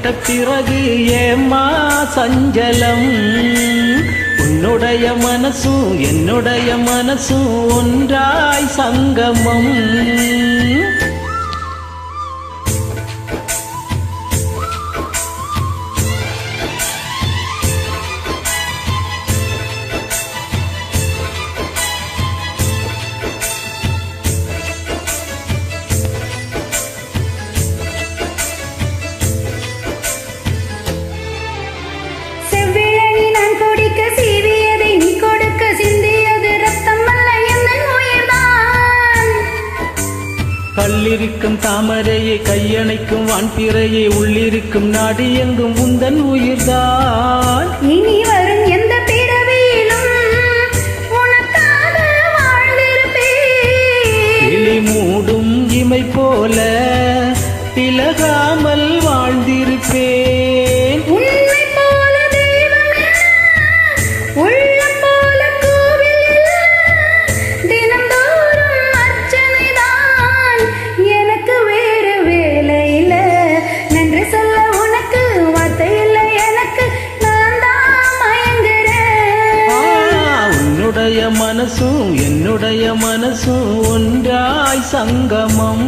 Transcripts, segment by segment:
விட்ட பிறகு ஏமா சஞ்சலம்? உன்னுடைய மனசும் என்னுடைய மனசும் ஒன்றாய் சங்கமம். கல்லிருக்கும் தாமரையை கையணைக்கும் வான்பிறையை உள்ளிருக்கும் நாடு எங்கும் உந்தன் உயிர்தான். இனி வரும் எந்த பிறவியிலும் உனக்காக வாழ்ந்திருப்பேன். கிளி மூடும் இமை போல விலகாமல் வாழ்ந்திருப்பேன். உன்னை போல தெய்வம் உள்ளம் போல கோவில் தினந்தோறும் அர்ச்சனை தான். எனக்கு வேறு வேலை இல்ல, நன்றி சொல்ல உனக்கு வார்த்தை இல்லை எனக்கு, நான் தான் மயங்குறேன். உன்னுடைய மனசும் என்னுடைய மனசும் ஒன்றாய் சங்கமம்.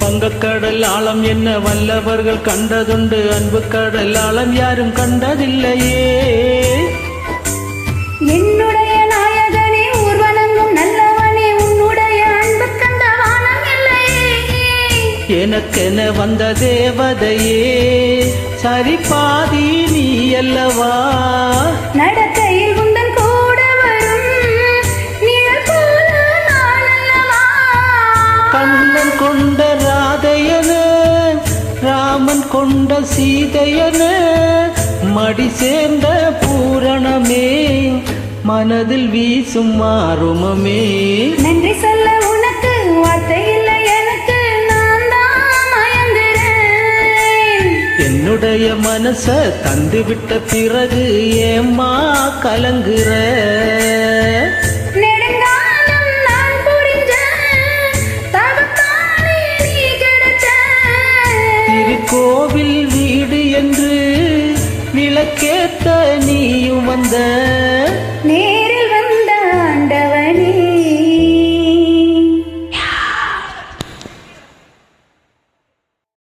வங்கக்கடல் ஆழம் என்ன வல்லவர்கள் கண்டதுண்டு, அன்பு கடல் ஆழம் யாரும் கண்டதில்லையே. என்னுடைய நாயகனே ஊர்வலங்கும் நல்லவனே, உன்னுடைய அன்பு கண்ட வானம் இல்லையே. எனக்கென வந்த தேவதையே சரி பாதி நீ அல்லவா. நடக்கையில் உந்தன் கூட வரும் நிழல் போல நான் அல்லவா. கண்ணன் கொண்ட ராதையன ராமன் கொண்ட சீதையன மடி சேர்ந்த பூரணமே மனதில் வீசும் மாறுமமே. நன்றி சொல்ல உனக்கு வார்த்தை இல்லை எனக்கு, நான் தான் மயங்குறேன். என்னுடைய மனச தந்துவிட்ட பிறகு ஏம்மா கலங்குற? நெடுங்காலம் நான் புரிஞ்ச தகத்தானே நீ கிடைச்ச. திருக்கோவில் வீடு என்று விளக்கேத்த நீயும் வந்த.